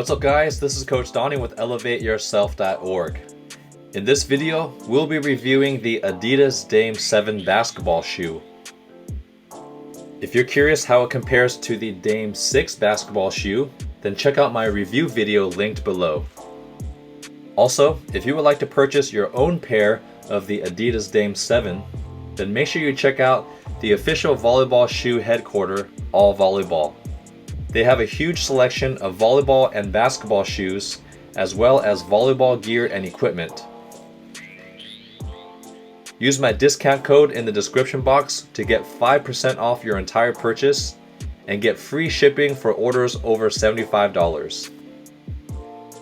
What's up guys, this is Coach Donny with ElevateYourself.org. In this video, we'll be reviewing the Adidas Dame 7 basketball shoe. If you're curious how it compares to the Dame 6 basketball shoe, then check out my review video linked below. Also, if you would like to purchase your own pair of the Adidas Dame 7, then make sure you check out the official volleyball shoe headquarter, All Volleyball. They have a huge selection of volleyball and basketball shoes, as well as volleyball gear and equipment. Use my discount code in the description box to get 5% off your entire purchase and get free shipping for orders over $75.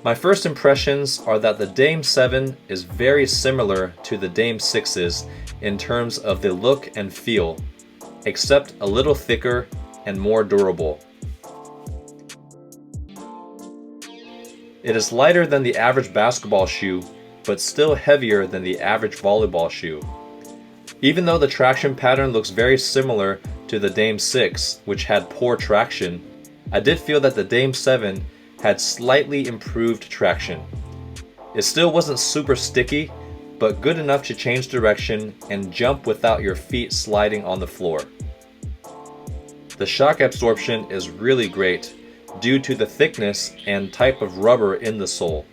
My first impressions are that the Dame 7 is very similar to the Dame 6s in terms of the look and feel, except a little thicker and more durable. It is lighter than the average basketball shoe, but still heavier than the average volleyball shoe. Even though the traction pattern looks very similar to the Dame 6, which had poor traction, I did feel that the Dame 7 had slightly improved traction. It still wasn't super sticky, but good enough to change direction and jump without your feet sliding on the floor. The shock absorption is really great due to the thickness and type of rubber in the sole.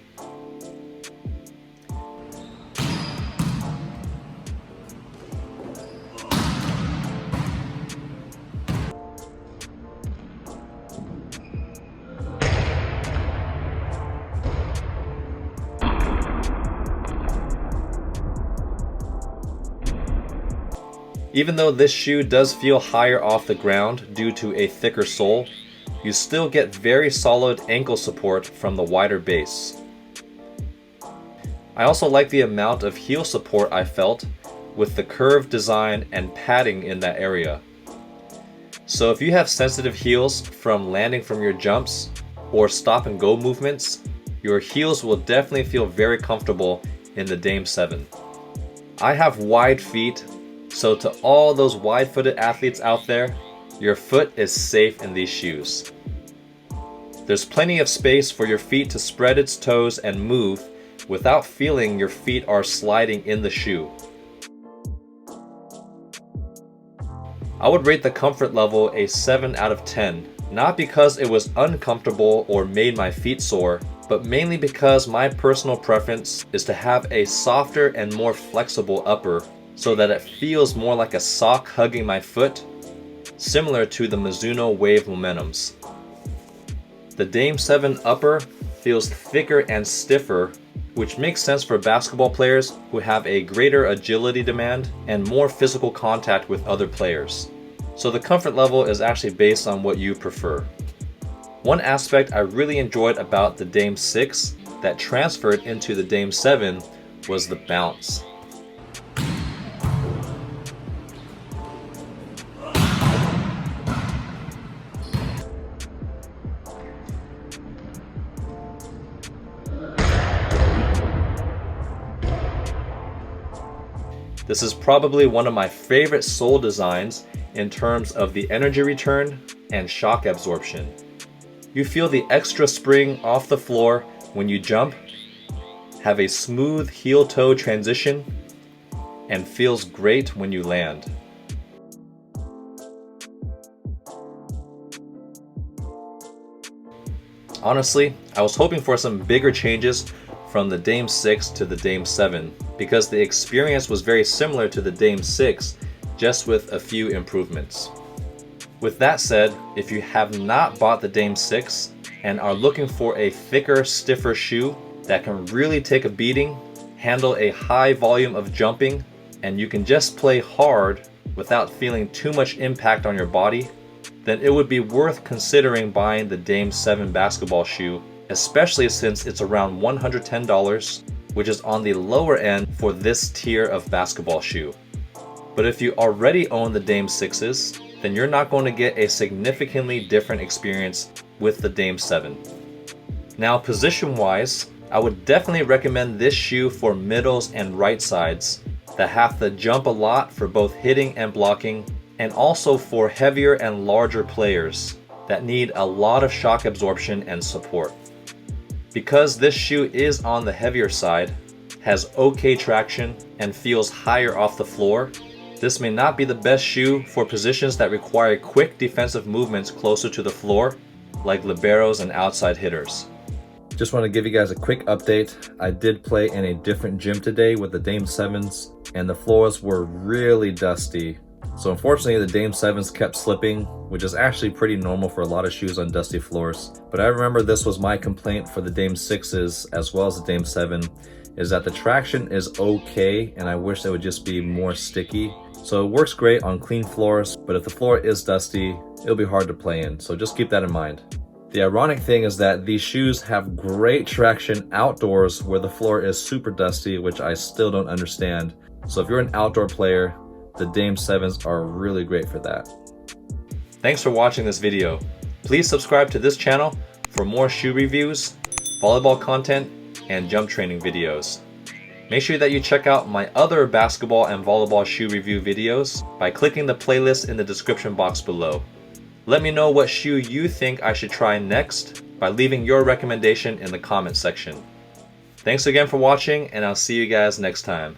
Even though this shoe does feel higher off the ground due to a thicker sole, you still get very solid ankle support from the wider base. I also like the amount of heel support I felt with the curved design and padding in that area. So if you have sensitive heels from landing from your jumps or stop and go movements, your heels will definitely feel very comfortable in the Dame 7. I have wide feet, so to all those wide-footed athletes out there, your foot is safe in these shoes. There's plenty of space for your feet to spread its toes and move without feeling your feet are sliding in the shoe. I would rate the comfort level a 7 out of 10, not because it was uncomfortable or made my feet sore, but mainly because my personal preference is to have a softer and more flexible upper so that it feels more like a sock hugging my foot, similar to the Mizuno Wave Momentums. The Dame 7 upper feels thicker and stiffer, which makes sense for basketball players who have a greater agility demand and more physical contact with other players. So the comfort level is actually based on what you prefer. One aspect I really enjoyed about the Dame 6 that transferred into the Dame 7 was the bounce. This is probably one of my favorite sole designs in terms of the energy return and shock absorption. You feel the extra spring off the floor when you jump, have a smooth heel-toe transition, and feels great when you land. Honestly, I was hoping for some bigger changes from the Dame 6 to the Dame 7 because the experience was very similar to the Dame 6, just with a few improvements. With that said, if you have not bought the Dame 6 and are looking for a thicker, stiffer shoe that can really take a beating, handle a high volume of jumping, and you can just play hard without feeling too much impact on your body, then it would be worth considering buying the Dame 7 basketball shoe, especially since it's around $110, which is on the lower end for this tier of basketball shoe. But if you already own the Dame 6s, then you're not going to get a significantly different experience with the Dame 7. Now, position-wise, I would definitely recommend this shoe for middles and right sides that have to jump a lot for both hitting and blocking, and also for heavier and larger players that need a lot of shock absorption and support. Because this shoe is on the heavier side, has okay traction, and feels higher off the floor, this may not be the best shoe for positions that require quick defensive movements closer to the floor, like liberos and outside hitters. Just want to give you guys a quick update. I did play in a different gym today with the Dame 7s, and the floors were really dusty. So unfortunately, the Dame 7s kept slipping, which is actually pretty normal for a lot of shoes on dusty floors. But I remember this was my complaint for the Dame 6s as well as the Dame 7, is that the traction is okay, and I wish it would just be more sticky. So it works great on clean floors, but if the floor is dusty, it'll be hard to play in. So just keep that in mind. The ironic thing is that these shoes have great traction outdoors where the floor is super dusty, which I still don't understand. So if you're an outdoor player, the Dame 7s are really great for that. Thanks for watching this video. Please subscribe to this channel for more shoe reviews, volleyball content, and jump training videos. Make sure that you check out my other basketball and volleyball shoe review videos by clicking the playlist in the description box below. Let me know what shoe you think I should try next by leaving your recommendation in the comment section. Thanks again for watching, and I'll see you guys next time.